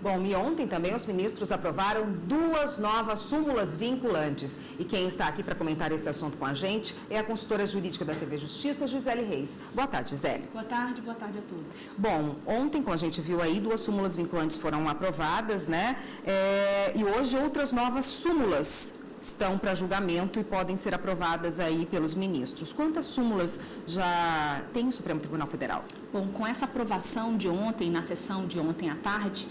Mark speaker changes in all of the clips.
Speaker 1: Bom, e ontem também os ministros aprovaram 2 novas súmulas vinculantes. E quem está aqui para comentar esse assunto com a gente é a consultora jurídica da TV Justiça, Gisele Reis. Boa tarde, Gisele.
Speaker 2: Boa tarde a todos.
Speaker 1: Bom, ontem, como a gente viu aí, 2 súmulas vinculantes foram aprovadas, né? E hoje outras novas súmulas estão para julgamento e podem ser aprovadas aí pelos ministros. Quantas súmulas já tem o Supremo Tribunal Federal?
Speaker 2: Bom, com essa aprovação de ontem, na sessão de ontem à tarde,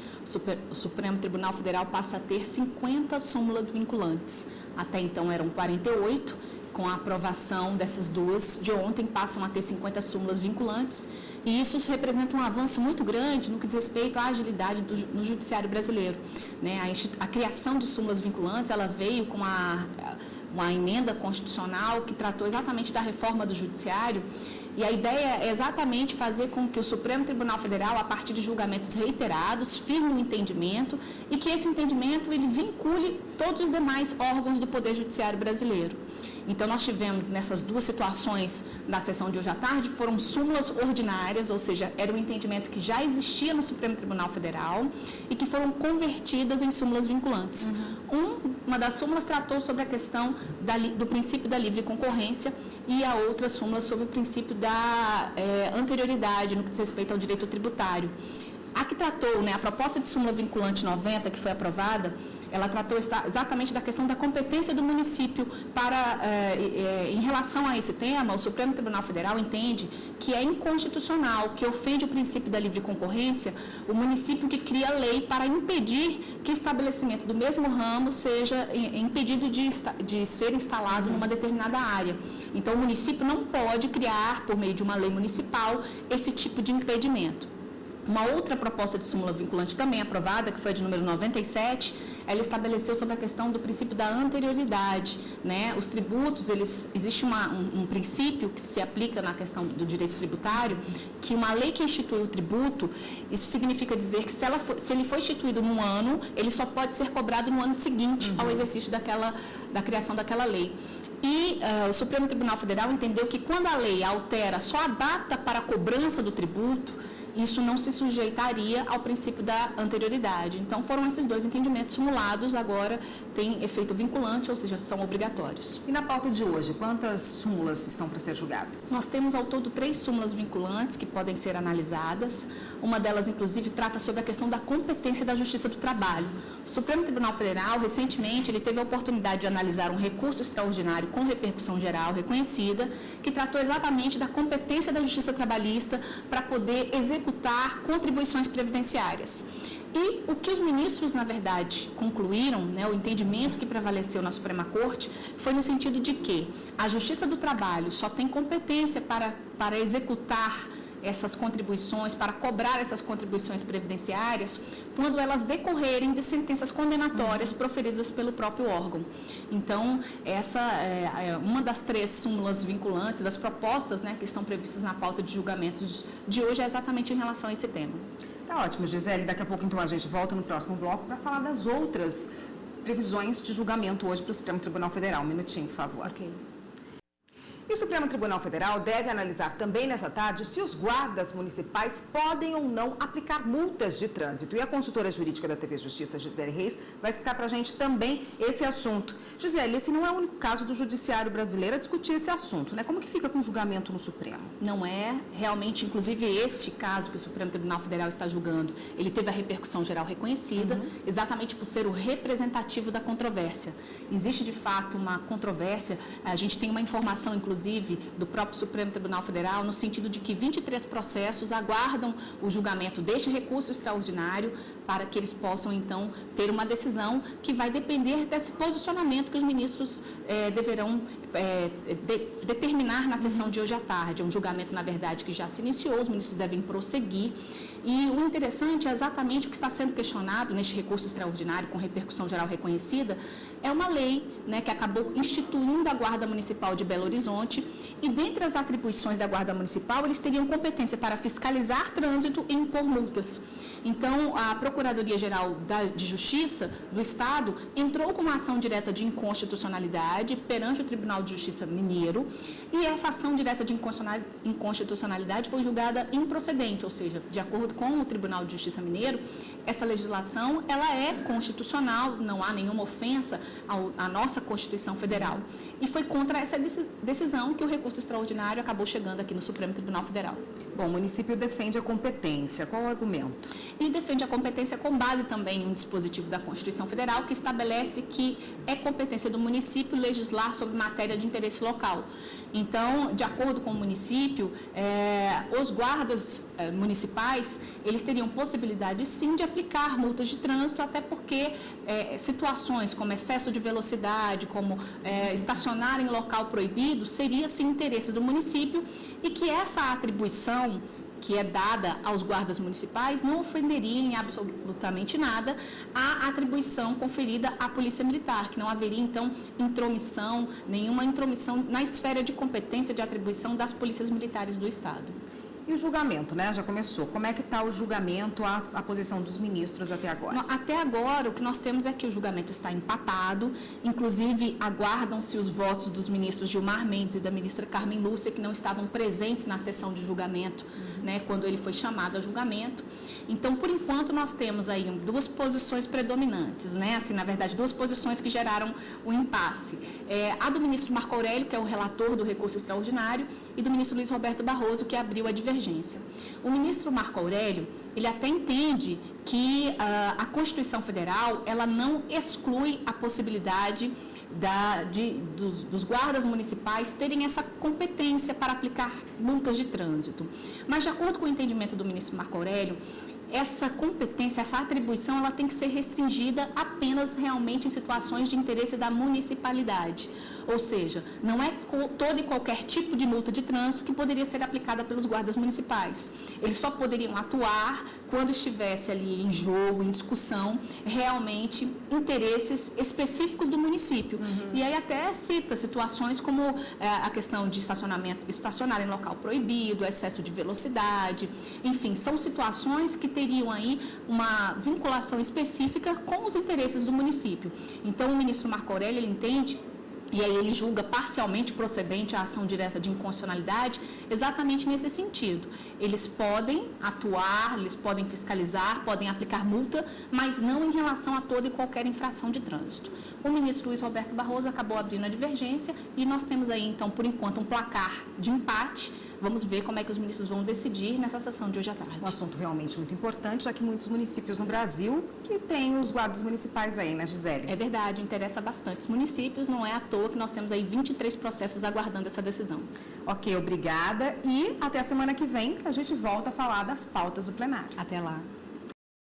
Speaker 2: o Supremo Tribunal Federal passa a ter 50 súmulas vinculantes. Até então eram 48, com a aprovação dessas 2 de ontem passam a ter 50 súmulas vinculantes. E isso representa um avanço muito grande no que diz respeito à agilidade no judiciário brasileiro, né? A criação de súmulas vinculantes, ela veio com uma emenda constitucional que tratou exatamente da reforma do judiciário, e a ideia é exatamente fazer com que o Supremo Tribunal Federal, a partir de julgamentos reiterados, firme um entendimento e que esse entendimento ele vincule todos os demais órgãos do Poder Judiciário brasileiro. Então, nós tivemos nessas 2 situações da sessão de hoje à tarde, foram súmulas ordinárias, ou seja, era um entendimento que já existia no Supremo Tribunal Federal e que foram convertidas em súmulas vinculantes. Uma das súmulas tratou sobre a questão do princípio da livre concorrência e a outra súmula sobre o princípio da anterioridade no que diz respeito ao direito tributário. A que tratou, né, a proposta de súmula vinculante 90, que foi aprovada, ela tratou exatamente da questão da competência do município em relação a esse tema. O Supremo Tribunal Federal entende que é inconstitucional, que ofende o princípio da livre concorrência, o município que cria lei para impedir que estabelecimento do mesmo ramo seja impedido de ser instalado numa determinada área. Então, o município não pode criar, por meio de uma lei municipal, esse tipo de impedimento. Uma outra proposta de súmula vinculante também aprovada, que foi a de número 97, ela estabeleceu sobre a questão do princípio da anterioridade, né? Os tributos, existe um princípio que se aplica na questão do direito tributário, que uma lei que institui o tributo, isso significa dizer que se ele foi instituído num ano, ele só pode ser cobrado no ano seguinte ao exercício da criação daquela lei. E o Supremo Tribunal Federal entendeu que quando a lei altera só a data para a cobrança do tributo, isso não se sujeitaria ao princípio da anterioridade. Então, foram esses 2 entendimentos simulados, agora tem efeito vinculante, ou seja, são obrigatórios.
Speaker 1: E na pauta de hoje, quantas súmulas estão para ser julgadas?
Speaker 2: Nós temos ao todo 3 súmulas vinculantes que podem ser analisadas. Uma delas, inclusive, trata sobre a questão da competência da Justiça do Trabalho. O Supremo Tribunal Federal, recentemente, ele teve a oportunidade de analisar um recurso extraordinário com repercussão geral reconhecida, que tratou exatamente da competência da Justiça Trabalhista para poder executar contribuições previdenciárias. E o que os ministros, na verdade, concluíram, né, o entendimento que prevaleceu na Suprema Corte, foi no sentido de que a Justiça do Trabalho só tem competência para executar essas contribuições, para cobrar essas contribuições previdenciárias, quando elas decorrerem de sentenças condenatórias proferidas pelo próprio órgão. Então, essa é uma das 3 súmulas vinculantes, das propostas, né, que estão previstas na pauta de julgamentos de hoje, é exatamente em relação a esse tema.
Speaker 1: Tá ótimo, Gisele. Daqui a pouco, então, a gente volta no próximo bloco para falar das outras previsões de julgamento hoje para o Supremo Tribunal Federal. Um minutinho, por favor.
Speaker 2: Ok.
Speaker 1: E o Supremo Tribunal Federal deve analisar também nessa tarde se os guardas municipais podem ou não aplicar multas de trânsito. E a consultora jurídica da TV Justiça, Gisele Reis, vai explicar para a gente também esse assunto. Gisele, esse não é o único caso do judiciário brasileiro a discutir esse assunto, né? Como que fica com o julgamento no Supremo?
Speaker 2: Não é. Realmente, inclusive, este caso que o Supremo Tribunal Federal está julgando, ele teve a repercussão geral reconhecida, exatamente por ser o representativo da controvérsia. Existe, de fato, uma controvérsia. A gente tem uma informação, inclusive, do próprio Supremo Tribunal Federal, no sentido de que 23 processos aguardam o julgamento deste recurso extraordinário para que eles possam, então, ter uma decisão que vai depender desse posicionamento que os ministros deverão determinar na sessão de hoje à tarde. É um julgamento, na verdade, que já se iniciou, os ministros devem prosseguir. E o interessante é exatamente o que está sendo questionado neste recurso extraordinário com repercussão geral reconhecida, é uma lei, né, que acabou instituindo a Guarda Municipal de Belo Horizonte, e dentre as atribuições da Guarda Municipal, eles teriam competência para fiscalizar trânsito e impor multas. Então, a Procuradoria-Geral de Justiça do Estado entrou com uma ação direta de inconstitucionalidade perante o Tribunal de Justiça Mineiro, e essa ação direta de inconstitucionalidade foi julgada improcedente, ou seja, de acordo com o Tribunal de Justiça Mineiro, essa legislação ela é constitucional, não há nenhuma ofensa à nossa Constituição Federal. E foi contra essa decisão que o recurso extraordinário acabou chegando aqui no Supremo Tribunal Federal.
Speaker 1: Bom, o município defende a competência. Qual o argumento?
Speaker 2: Ele defende a competência com base também em um dispositivo da Constituição Federal que estabelece que é competência do município legislar sobre matéria de interesse local. Então, de acordo com o município, os guardas municipais, eles teriam possibilidade sim de aplicar multas de trânsito, até porque situações como excesso de velocidade, como estacionar em local proibido, seria sim interesse do município, e que essa atribuição que é dada aos guardas municipais não ofenderia em absolutamente nada a atribuição conferida à Polícia Militar, que não haveria, então, nenhuma intromissão na esfera de competência de atribuição das polícias militares do Estado.
Speaker 1: E o julgamento, né? Já começou. Como é que está o julgamento, a posição dos ministros até agora?
Speaker 2: Até agora, o que nós temos é que o julgamento está empatado, inclusive aguardam-se os votos dos ministros Gilmar Mendes e da ministra Carmen Lúcia, que não estavam presentes na sessão de julgamento, né, quando ele foi chamado a julgamento. Então, por enquanto, nós temos aí duas posições predominantes, né? Assim, na verdade, duas posições que geraram o impasse. A do ministro Marco Aurélio, que é o relator do recurso extraordinário, e do ministro Luiz Roberto Barroso, que abriu a divergência. O ministro Marco Aurélio, ele até entende que a Constituição Federal, ela não exclui a possibilidade dos guardas municipais terem essa competência para aplicar multas de trânsito. Mas, de acordo com o entendimento do ministro Marco Aurélio, essa competência, essa atribuição, ela tem que ser restringida apenas realmente em situações de interesse da municipalidade. Ou seja, não é todo e qualquer tipo de multa de trânsito que poderia ser aplicada pelos guardas municipais. Eles só poderiam atuar quando estivesse ali em jogo, em discussão, realmente interesses específicos do município. E aí até cita situações como a questão de estacionar em local proibido, excesso de velocidade, enfim, são situações que teriam aí uma vinculação específica com os interesses do município. Então, o ministro Marco Aurélio, ele entende, e aí ele julga parcialmente procedente a ação direta de inconstitucionalidade, exatamente nesse sentido. Eles podem atuar, eles podem fiscalizar, podem aplicar multa, mas não em relação a toda e qualquer infração de trânsito. O ministro Luiz Roberto Barroso acabou abrindo a divergência e nós temos aí, então, por enquanto, um placar de empate. Vamos ver como é que os ministros vão decidir nessa sessão de hoje à tarde.
Speaker 1: Um assunto realmente muito importante, já que muitos municípios no Brasil que têm os guardas municipais aí, né, Gisele?
Speaker 2: É verdade, interessa bastante os municípios, não é à toa que nós temos aí 23 processos aguardando essa decisão.
Speaker 1: Ok, obrigada, e até a semana que vem que a gente volta a falar das pautas do plenário.
Speaker 2: Até lá.